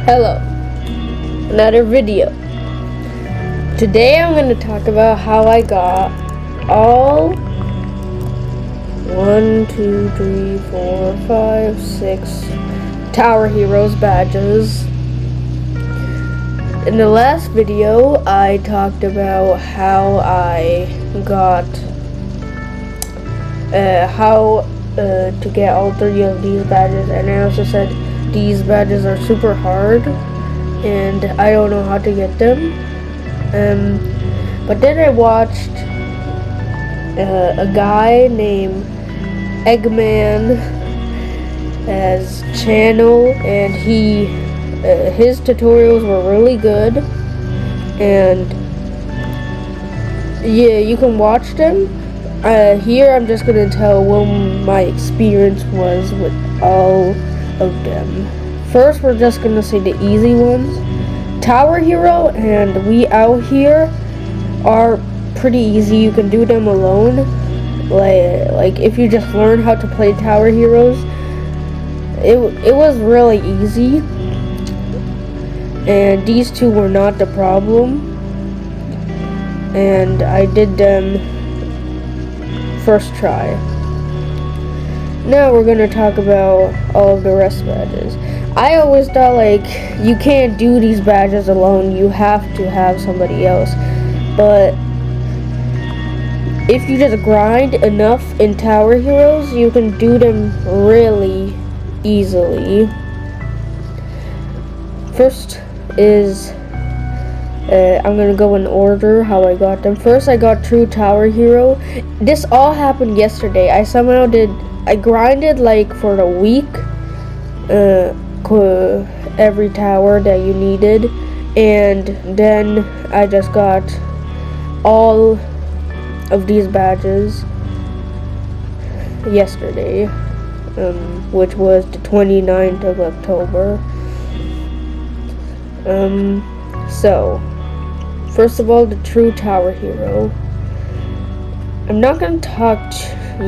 Hello, another video. Today I'm going to talk about how I got all 6 Tower Heroes badges. In the last video, I talked about how I got to get all 3 of these badges, and I also said these badges are super hard and I don't know how to get them. But then I watched a guy named Eggman as channel, and his tutorials were really good, and yeah, you can watch them. Here I'm just gonna tell what my experience was with all of them. First, we're just gonna say the easy ones. Tower Hero and We Out Here are pretty easy. You can do them alone. Like if you just learn how to play Tower Heroes, it was really easy. And these two were not the problem. And I did them first try. Now we're gonna talk about all of the rest badges. I always thought you can't do these badges alone, you have to have somebody else. But if you just grind enough in Tower Heroes, you can do them really easily. First is I'm gonna go in order how I got them. First, I got True Tower Hero. This all happened yesterday. I grinded for a week, every tower that you needed, and then I just got all of these badges yesterday, which was the 29th of October. So, first of all, the True Tower Hero. I'm not gonna talk. I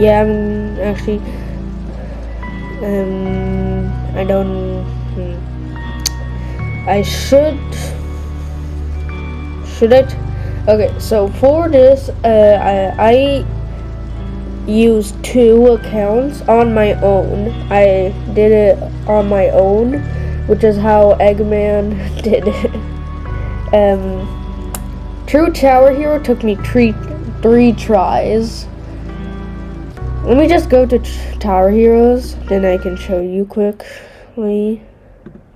don't. I should I? Okay, so for this, I used 2 accounts on my own. I did it on my own, which is how Eggman did it. True Tower Hero took me 3 tries. Let me just go to Tower Heroes, then I can show you quickly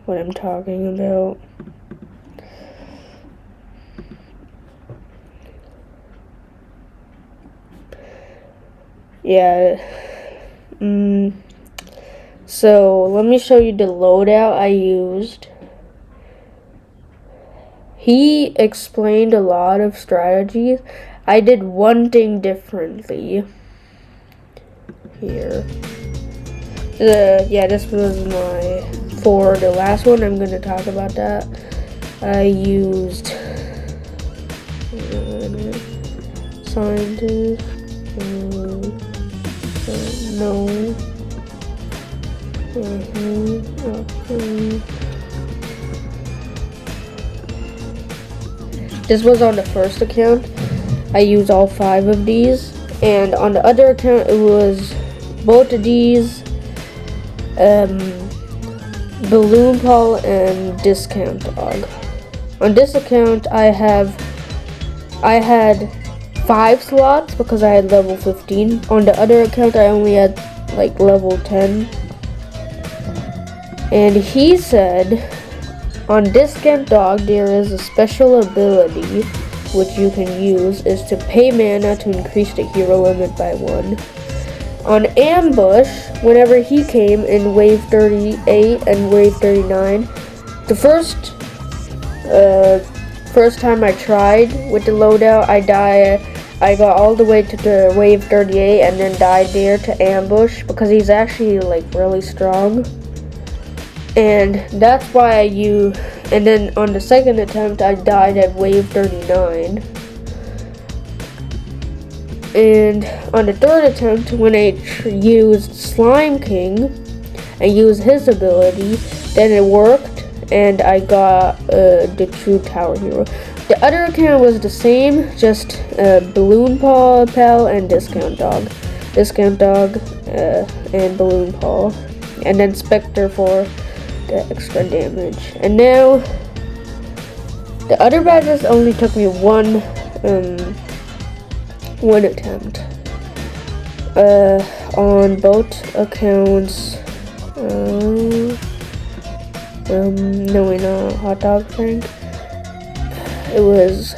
what I'm talking about. Yeah. So let me show you the loadout I used. He explained a lot of strategies. I did one thing differently here. This was for the last one. I'm gonna talk about that. I used scientist. No. This was on the first account. I used all 5 of these, and on the other account it was both of these, Balloon Paul and Discount Dog. On this account I had 5 slots because I had level 15. On the other account I only had level 10. And he said on Discount Dog there is a special ability which you can use is to pay mana to increase the hero limit by 1. On Ambush, whenever he came in wave 38 and wave 39, the first time I tried with the loadout, I got all the way to the wave 38 and then died there to Ambush because he's actually really strong. And that's why and then on the second attempt I died at wave 39. And on the third attempt, when I used Slime King and used his ability, then it worked, and I got the true tower hero. The other account was the same, just Balloon Pal and Discount Dog and Balloon Paul, and then Spectre for the extra damage. And now the other badges only took me one attempt. On both accounts. No, in a hot dog thing. It was.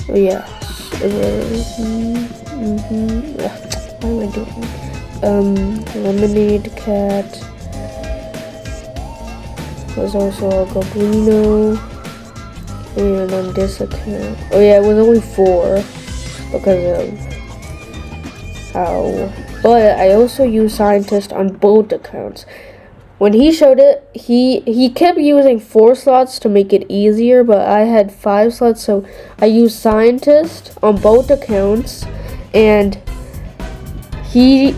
Yeah, it was. What am I doing? Lemonade Cat was also a Goblino, and on this account, oh yeah, it was only 4 because of how. But I also used Scientist on both accounts. When he showed it, he kept using 4 slots to make it easier, but I had 5 slots, so I used Scientist on both accounts, and he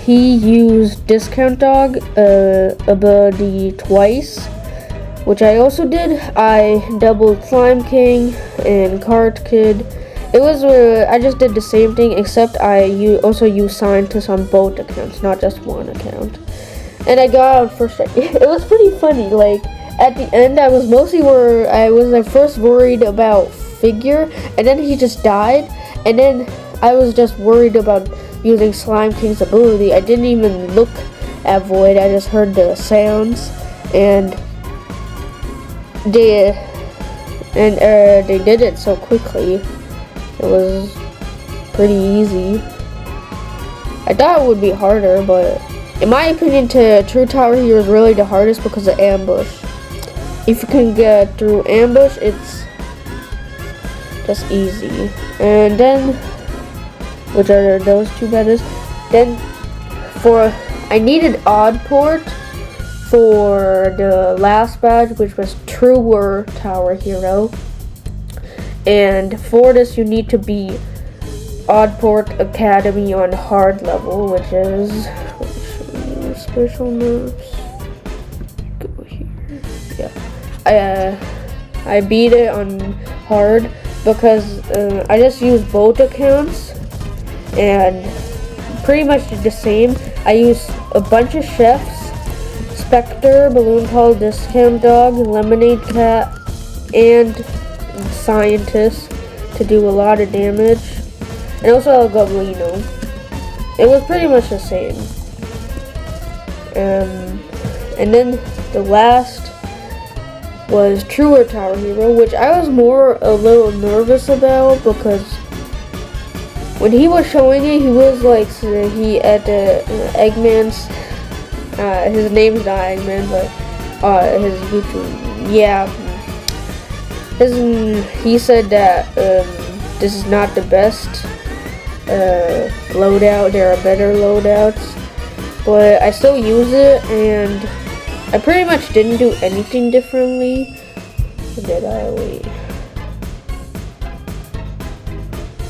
used Discount Dog ability twice, which I also did. I doubled Slime King and Cart Kid. It was I just did the same thing, except I also used Scientist on both accounts, not just one account. And I got on first strike. It was pretty funny. Like at the end, I was at first worried about Figure, and then he just died, and then I was just worried about using Slime King's ability. I didn't even look at Void. I just heard the sounds, and they did it so quickly. It was pretty easy. I thought it would be harder, but in my opinion, True Tower Hero is really the hardest because of Ambush. If you can get through Ambush, it's just easy. And then, which are those 2 badges? Then, I needed Odd Port for the last badge, which was Truer Tower Hero. And for this, you need to be Oddport Academy on hard level, which is special moves. Go here. Yeah, I beat it on hard because I just used both accounts and pretty much did the same. I used a bunch of chefs, Spectre, Balloon Paul, Discount Dog, Lemonade Cat, and Scientist to do a lot of damage, and also a Goblino. It was pretty much the same. And then the last was Truer Tower Hero, which I was a little nervous about because when he was showing it, he was like at the Eggman's. His name's not Eggman, but his YouTube. Yeah. He said that this is not the best loadout. There are better loadouts, but I still use it, and I pretty much didn't do anything differently. Or did I? Wait.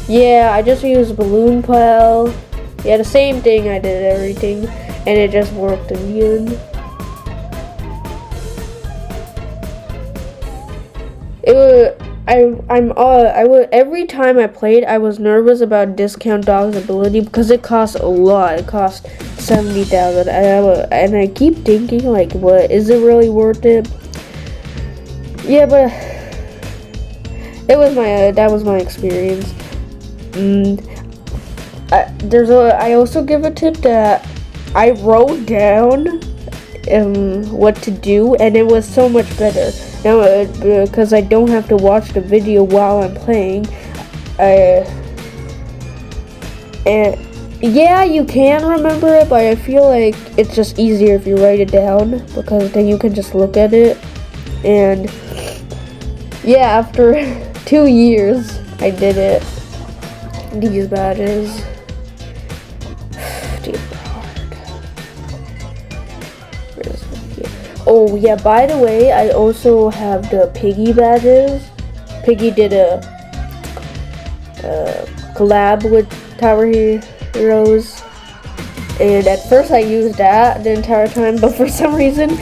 Yeah, I just used Balloon Pal. Yeah, the same thing. I did everything, and it just worked in the end. Every time I played, I was nervous about Discount Dog's ability because it costs a lot. It costs 70,000, and I keep thinking like, what, is it really worth it? Yeah, but that was my experience. I also give a tip that I wrote down what to do, and it was so much better now because I don't have to watch the video while I'm playing. And yeah, you can remember it, but I feel like it's just easier if you write it down because then you can just look at it. And yeah, after 2 years I did it. These badges. Oh yeah, by the way, I also have the Piggy badges. Piggy did a collab with Tower Heroes, And at first I used that the entire time, but for some reason,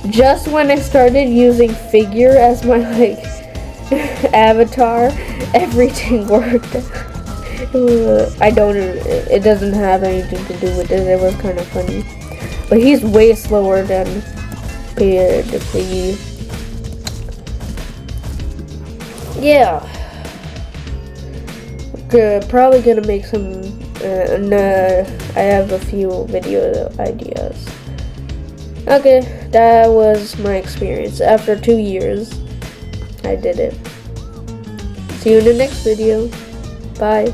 just when I started using Figure as my like avatar, everything worked. It doesn't have anything to do with it. It was kind of funny. But he's way slower than Piggy. Yeah. Probably gonna make some, I have a few video ideas. Okay, that was my experience. After 2 years, I did it. See you in the next video. Bye.